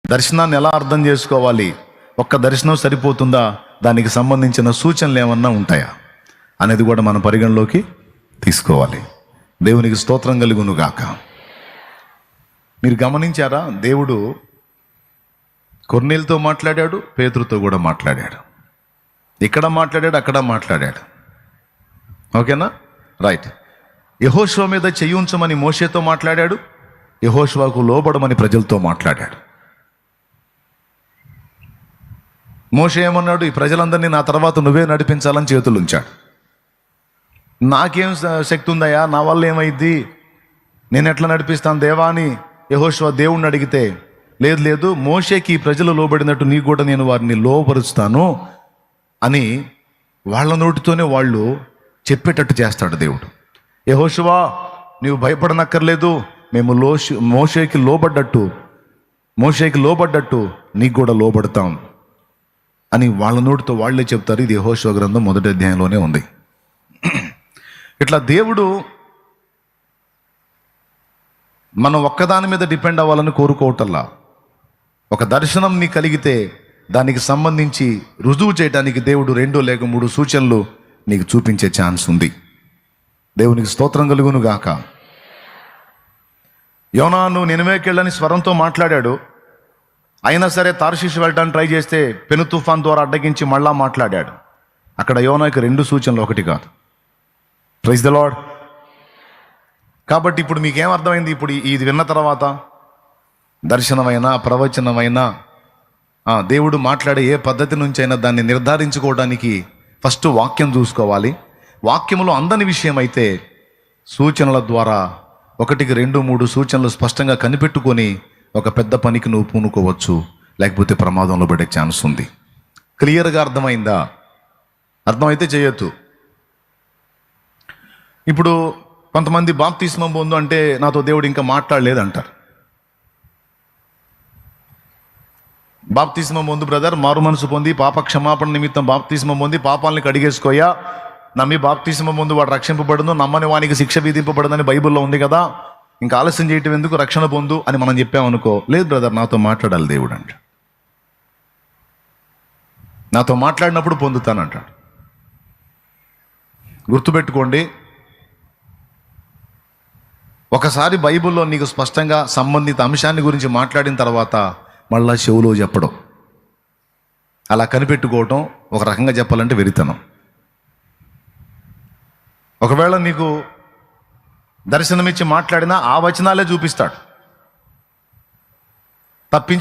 దర్శనాన్ని ఎలా అర్థం చేసుకోవాలి, ఒక్క దర్శనం సరిపోతుందా, దానికి సంబంధించిన సూచనలు ఏమన్నా ఉంటాయా అనేది కూడా మనం పరిగణలోకి తీసుకోవాలి. దేవునికి స్తోత్రం కలుగును గాక. మీరు గమనించారా, దేవుడు కొర్నేలుతో మాట్లాడాడు, పేతురుతో కూడా మాట్లాడాడు. ఇక్కడ మాట్లాడాడు, అక్కడ మాట్లాడాడు. ఓకేనా, రైట్. యెహోషువ మీద చెయ్యి ఉంచమని మోషేతో మాట్లాడాడు, యెహోషువకు లోబడమని ప్రజలతో మాట్లాడాడు. మోషే ఏమన్నాడు, ఈ ప్రజలందరినీ నా తర్వాత నువ్వే నడిపించాలని చేతులు ఉంచాడు. నాకేం శక్తి ఉందయ్యా, నా వల్ల ఏమైద్ది, నేను ఎట్లా నడిపిస్తాను దేవా అని యెహోషువ దేవుణ్ణి అడిగితే, లేదు లేదు, మోషేకి ఈ ప్రజలు లోబడినట్టు నీకు కూడా నేను వారిని లోపరుస్తాను అని వాళ్ళ నోటితోనే వాళ్ళు చెప్పేటట్టు చేస్తాడు దేవుడు. యెహోషువ నీవు భయపడనక్కర్లేదు, మేము మోషేకి లోబడ్డట్టు నీకు కూడా లోబడతాం అని వాళ్ళ నోటితో వాళ్ళే చెప్తారు. ఇది యెహోషువ గ్రంథం 1వ అధ్యాయంలోనే ఉంది. ఇట్లా దేవుడు మనం ఒక్కదాని మీద డిపెండ్ అవ్వాలని కోరుకోవటల్లా, ఒక దర్శనం నీ కలిగితే దానికి సంబంధించి రుజువు చేయడానికి దేవుడు 2 లేక 3 సూచనలు నీకు చూపించే ఛాన్స్ ఉంది. దేవునికి స్తోత్రం కలుగును గాక. యోనాను నినవేకెళ్ళని స్వరంతో మాట్లాడాడు, అయినా సరే తార్షీషు వెళ్ళడానికి ట్రై చేస్తే పెను తుఫాన్ ద్వారా అడ్డగించి మళ్ళా మాట్లాడాడు. అక్కడ యోనాకి 2 సూచనలు, ఒకటి కాదు. Praise the Lord. కాబట్టి ఇప్పుడు మీకేం అర్థమైంది? ఇప్పుడు ఇది విన్న తర్వాత దర్శనమైనా ప్రవచనమైనా దేవుడు మాట్లాడే ఏ పద్ధతి నుంచి అయినా దాన్ని నిర్ధారించుకోవడానికి ఫస్ట్ వాక్యం చూసుకోవాలి. వాక్యములో అందని విషయం అయితే సూచనల ద్వారా 1కి 2, 3 సూచనలు స్పష్టంగా కనిపెట్టుకొని ఒక పెద్ద పనికి నువ్వు పూనుకోవచ్చు, లేకపోతే ప్రమాదంలో పడే ఛాన్స్ ఉంది. క్లియర్గా అర్థమైందా? అర్థమైతే చేయొద్దు. ఇప్పుడు కొంతమంది బాప్తిస్మం పొందు అంటే నాతో దేవుడు ఇంకా మాట్లాడలేదు అంటారు. బాప్తిస్మం పొందు బ్రదర్, మారు మనసు పొంది పాప క్షమాపణ నిమిత్తం బాప్తిస్మం పొంది పాపాలని కడిగేసుకోయా, నమ్మి బాప్తిస్మం పొందు వాడు రక్షింపబడును, నమ్మని వానికి శిక్ష విధింపబడదని బైబిల్లో ఉంది కదా, ఇంకా ఆలస్యం చేయటం ఎందుకు, రక్షణ పొందు అని మనం చెప్పామనుకో, లేదు బ్రదర్ నాతో మాట్లాడాలి దేవుడు అంట, నాతో మాట్లాడినప్పుడు పొందుతానంటాడు. గుర్తుపెట్టుకోండి, ఒకసారి బైబిల్లో నీకు స్పష్టంగా సంబంధిత అంశాన్ని గురించి మాట్లాడిన తర్వాత మళ్ళా చెవులో చెప్పడం, అలా కనిపెట్టుకోవటం ఒక రకంగా చెప్పాలంటే వెరితనం. ఒకవేళ నీకు దర్శనమిచ్చి మాట్లాడినా ఆ వచనాలే చూపిస్తాడు తప్పించి